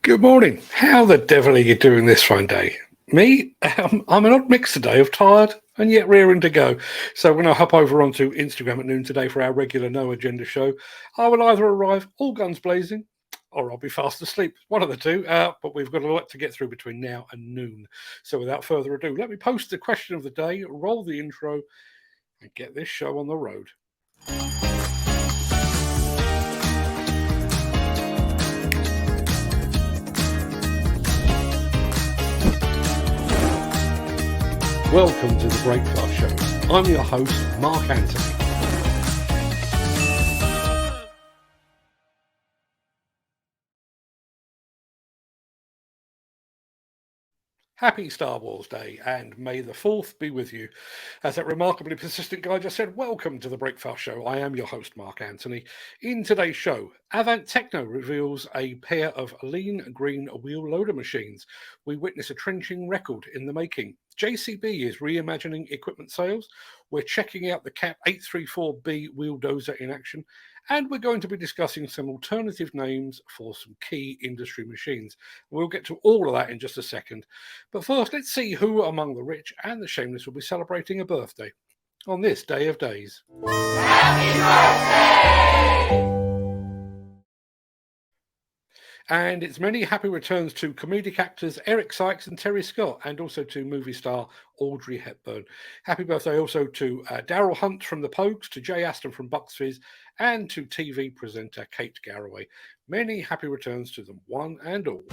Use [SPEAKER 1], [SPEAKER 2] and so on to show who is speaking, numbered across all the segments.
[SPEAKER 1] Good morning. How the devil are you doing this fine day? Me? I'm an odd mix today of tired and yet rearing to go. So when I hop over onto Instagram at noon today for our regular No Agenda show, I will either arrive all guns blazing or I'll be fast asleep. One of the two. But we've got a lot to get through between now and noon. So without further ado, let me post the question of the day, roll the intro, and get this show on the road. Welcome to the Breakfast Show. I'm your host, Mark Anthony. Happy Star Wars Day, and may the 4th be with you. As that remarkably persistent guy just said, welcome to the Breakfast Show. I am your host, Mark Anthony. In today's show, Avant Techno reveals a pair of lean green wheel loader machines. We witness a trenching record in the making. JCB is reimagining equipment sales. We're checking out the CAP 834B wheel dozer in action. And we're going to be discussing some alternative names for some key industry machines. We'll get to all of that in just a second. But first, let's see who among the rich and the shameless will be celebrating a birthday on this day of days. Happy birthday! And it's many happy returns to comedic actors Eric Sykes and Terry Scott, and also to movie star Audrey Hepburn. Happy birthday also to Daryl Hunt from The Pogues, to Jay Aston from Bucks Fizz, and to TV presenter Kate Garraway. Many happy returns to them, one and all.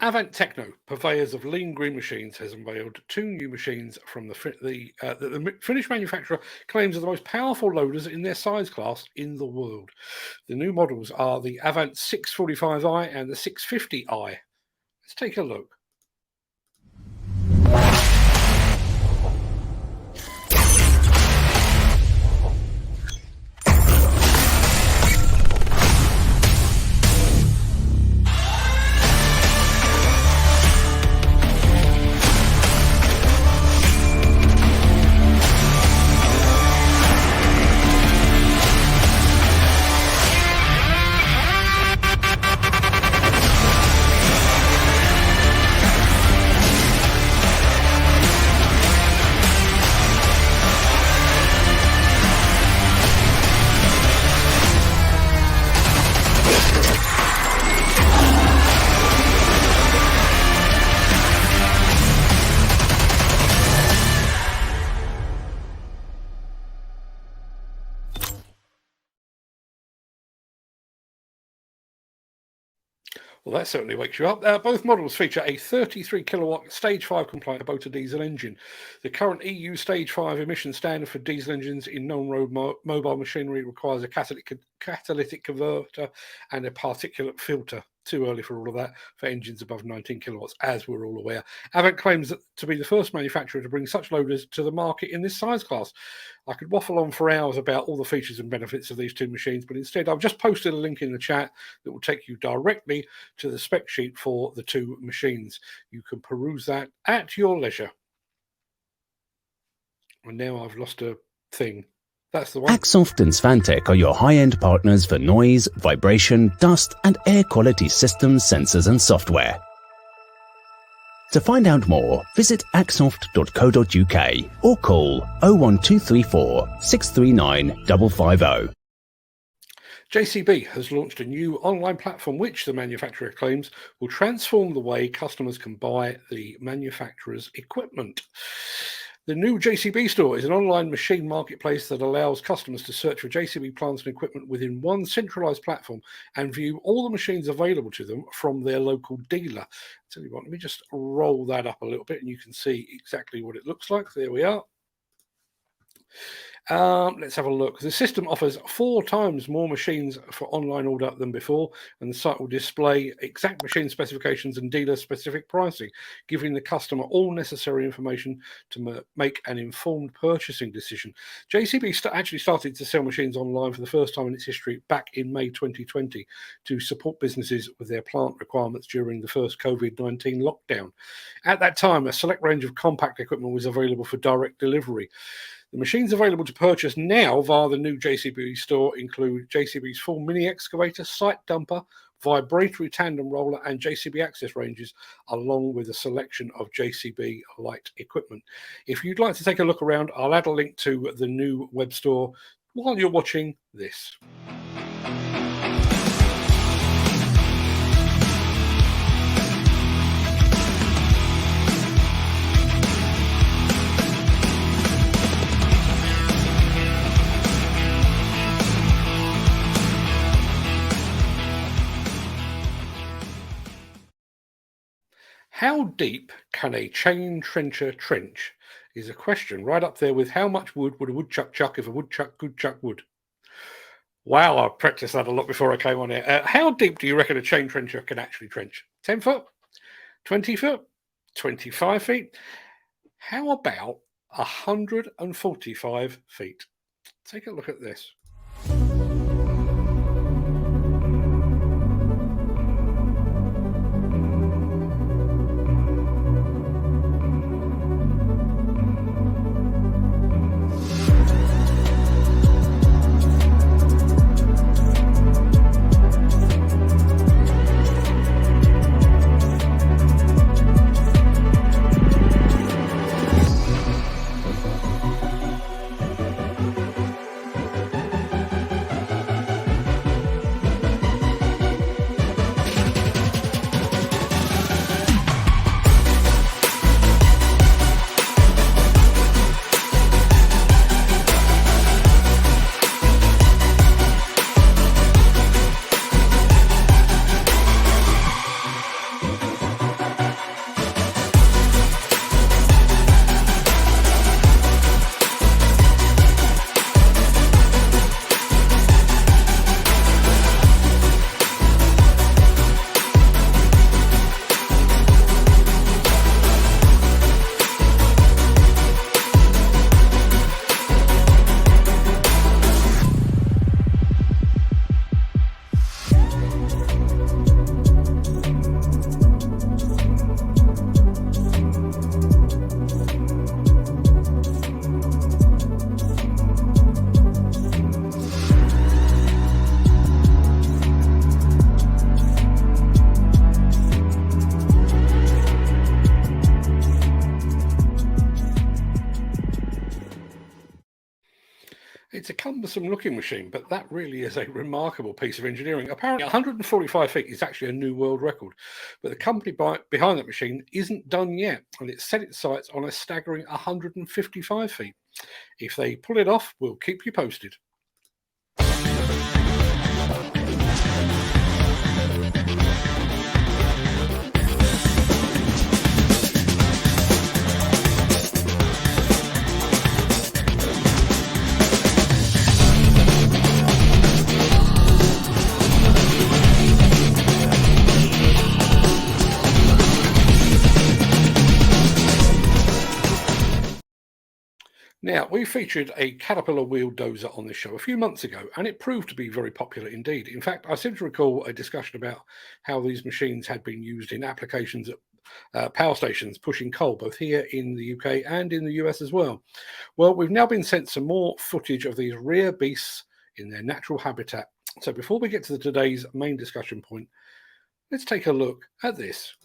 [SPEAKER 1] Avant Techno, purveyors of lean green machines, has unveiled two new machines from the Finnish manufacturer claims are the most powerful loaders in their size class in the world. The new models are the Avant 645i and the 650i. Let's take a look. Well, that certainly wakes you up. Both models feature a 33 kilowatt Stage 5 compliant Kubota diesel engine. The current EU Stage 5 emission standard for diesel engines in non-road mobile machinery requires a catalytic converter and a particulate filter. Too early for all of that for engines above 19 kilowatts, as we're all aware. Avant claims to be the first manufacturer to bring such loaders to the market in this size class. I could waffle on for hours about all the features and benefits of these two machines, but instead I've just posted a link in the chat that will take you directly to the spec sheet for the two machines. You can peruse that at your leisure. And now I've lost a thing. That's the one.
[SPEAKER 2] Axoft and Svantec are your high-end partners for noise, vibration, dust and air quality systems, sensors and software. To find out more, visit axoft.co.uk or call 01234 639 550.
[SPEAKER 1] JCB has launched a new online platform which the manufacturer claims will transform the way customers can buy the manufacturer's equipment. The new JCB Store is an online machine marketplace that allows customers to search for JCB plants and equipment within one centralized platform and view all the machines available to them from their local dealer. I'll tell you what, let me just roll that up a little bit and you can see exactly what it looks like. There we are. Let's have a look. The system offers 4 times more machines for online order than before, and the site will display exact machine specifications and dealer-specific pricing, giving the customer all necessary information to make an informed purchasing decision. JCB actually started to sell machines online for the first time in its history back in May 2020 to support businesses with their plant requirements during the first COVID-19 lockdown. At that time, a select range of compact equipment was available for direct delivery. The machines available to purchase now via the new JCB store include JCB's full mini excavator, site dumper, vibratory tandem roller and JCB access ranges, along with a selection of JCB light equipment. If you'd like to take a look around, I'll add a link to the new web store while you're watching this. How deep can a chain trencher trench is a question right up there with how much wood would a woodchuck chuck if a woodchuck could chuck wood. Wow, I practiced that a lot before I came on here. How deep do you reckon a chain trencher can actually trench? 10 foot? 20 foot? 25 feet? How about 145 feet? Take a look at this. It's a cumbersome looking machine, but that really is a remarkable piece of engineering. Apparently 145 feet is actually a new world record, but the company behind that machine isn't done yet, and it's set its sights on a staggering 155 feet. If they pull it off, we'll keep you posted. Now, we featured a Caterpillar wheel dozer on this show a few months ago, and it proved to be very popular indeed. In fact, I seem to recall a discussion about how these machines had been used in applications at power stations pushing coal, both here in the UK and in the US as well. Well, we've now been sent some more footage of these rare beasts in their natural habitat. So before we get to today's main discussion point, let's take a look at this.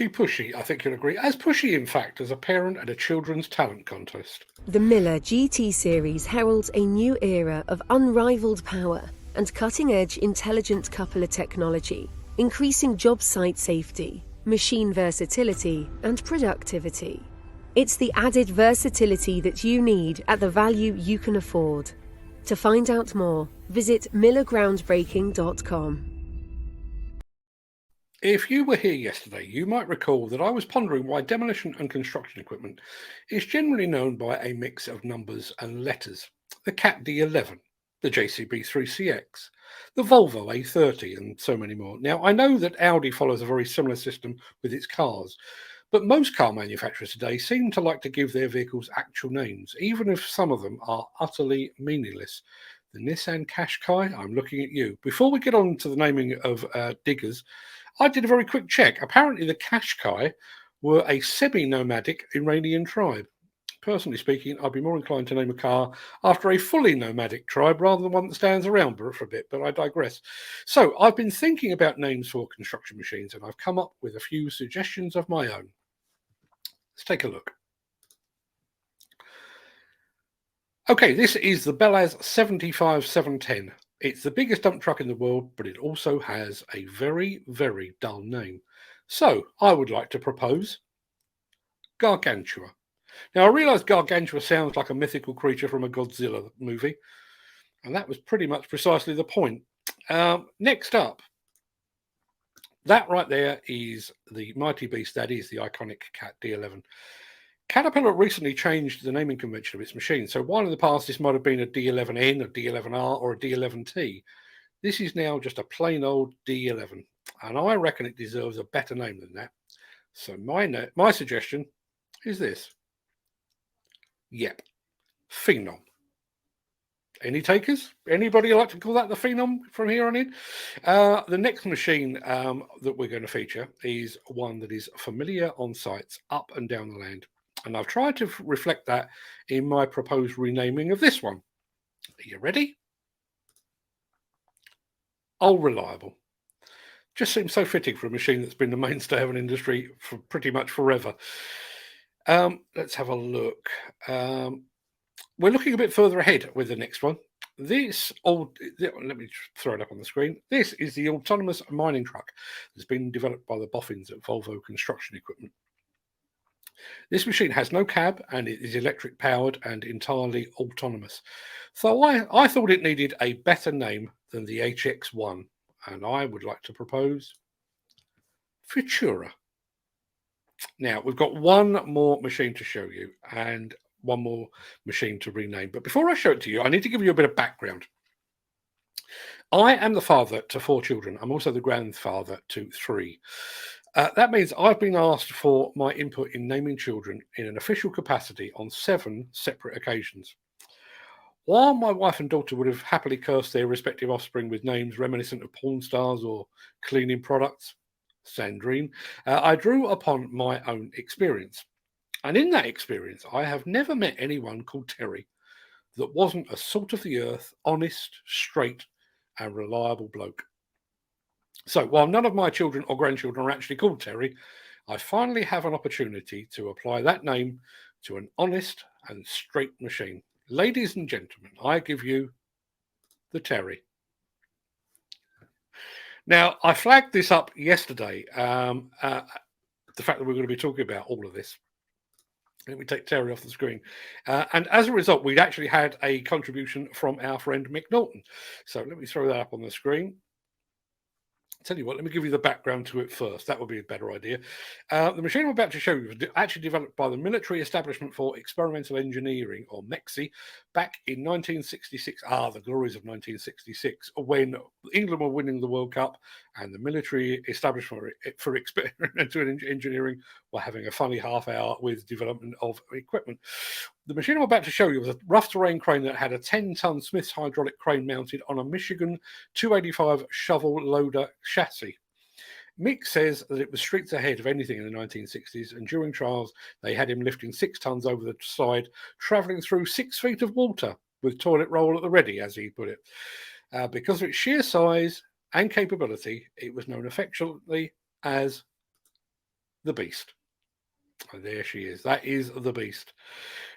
[SPEAKER 1] pretty pushy, I think you'll agree. As pushy, in fact, as a parent at a children's talent contest.
[SPEAKER 3] The Miller GT series heralds a new era of unrivaled power and cutting-edge intelligent coupler technology, increasing job site safety, machine versatility, and productivity. It's the added versatility that you need at the value you can afford. To find out more, visit millergroundbreaking.com.
[SPEAKER 1] If you were here yesterday, you might recall that I was pondering why demolition and construction equipment is generally known by a mix of numbers and letters. The Cat D11, the JCB 3CX, the Volvo A30, and so many more. Now, I know that Audi follows a very similar system with its cars, but most car manufacturers today seem to like to give their vehicles actual names, even if some of them are utterly meaningless. The Nissan Qashqai, I'm looking at you. Before we get on to the naming of diggers, I did a very quick check. Apparently, the Qashqai were a semi-nomadic Iranian tribe. Personally speaking, I'd be more inclined to name a car after a fully nomadic tribe rather than one that stands around for a bit, but I digress. So I've been thinking about names for construction machines, and I've come up with a few suggestions of my own. Let's take a look. Okay, this is the Belaz 75710. It's the biggest dump truck in the world, but it also has a very, very dull name. So I would like to propose Gargantua. Now, I realise Gargantua sounds like a mythical creature from a Godzilla movie, and that was pretty much precisely the point. Next up, that right there is the mighty beast. That is the iconic Cat D11. Caterpillar recently changed the naming convention of its machine. So while in the past this might have been a D11N, a D11R, or a D11T, this is now just a plain old D11. And I reckon it deserves a better name than that. So my suggestion is this. Yep, Phenom. Any takers? Anybody like to call that the Phenom from here on in? The next machine that we're going to feature is one that is familiar on sites up and down the land. And I've tried to reflect that in my proposed renaming of this one. Are you ready? Old Reliable. Just seems so fitting for a machine that's been the mainstay of an industry for pretty much forever. Let's have a look. We're looking a bit further ahead with the next one. Let me throw it up on the screen. This is the autonomous mining truck that's been developed by the boffins at Volvo Construction Equipment. This machine has no cab and it is electric powered and entirely autonomous. So I thought it needed a better name than the HX1, and I would like to propose Futura. Now, we've got one more machine to show you and one more machine to rename. But before I show it to you, I need to give you a bit of background. I am the father to 4 children. I'm also the grandfather to 3. That means I've been asked for my input in naming children in an official capacity on 7 separate occasions. While my wife and daughter would have happily cursed their respective offspring with names reminiscent of porn stars or cleaning products, Sandrine, I drew upon my own experience. And in that experience, I have never met anyone called Terry that wasn't a salt of the earth, honest, straight, and reliable bloke. So while none of my children or grandchildren are actually called Terry, I finally have an opportunity to apply that name to an honest and straight machine. Ladies and gentlemen, I give you the Terry. Now, I flagged this up yesterday, the fact that we're going to be talking about all of this. Let me take Terry off the screen. And as a result, we'd actually had a contribution from our friend Mick Norton. So let me throw that up on the screen. Tell you what, let me give you the background to it first. That would be a better idea. The machine I'm about to show you was actually developed by the Military Establishment for Experimental Engineering, or MEXI, back in 1966. The glories of 1966, when England were winning the World Cup and the Military Establishment for Experimental Engineering were having a funny half hour with development of equipment. The machine I'm about to show you was a rough terrain crane that had a 10-ton Smith's hydraulic crane mounted on a Michigan 285 shovel loader chassis. Mick says that it was streets ahead of anything in the 1960s, and during trials they had him lifting 6 tons over the side, travelling through 6 feet of water with toilet roll at the ready, as he put it. Because of its sheer size and capability, it was known affectionately as the Beast. And there she is. That is the Beast.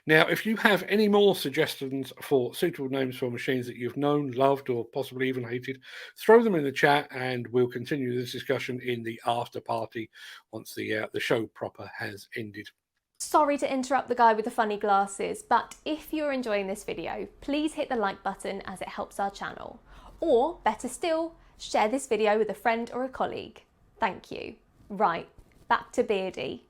[SPEAKER 1] Now, if you have any more suggestions for suitable names for machines that you've known, loved, or possibly even hated, throw them in the chat, and we'll continue this discussion in the after party once the show proper has ended.
[SPEAKER 4] Sorry to interrupt the guy with the funny glasses, but if you're enjoying this video, please hit the like button as it helps our channel. Or, better still, share this video with a friend or a colleague. Thank you. Right, back to Beardy.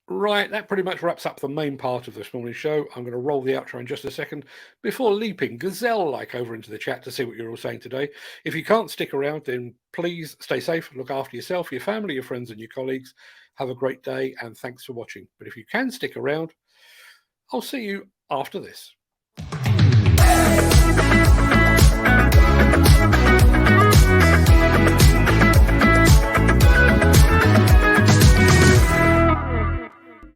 [SPEAKER 1] Right, that pretty much wraps up the main part of this morning's show. I'm going to roll the outro in just a second before leaping gazelle-like over into the chat to see what you're all saying today. If you can't stick around, then please stay safe, look after yourself, your family, your friends, and your colleagues. Have a great day, and thanks for watching. But if you can stick around, I'll see you after this.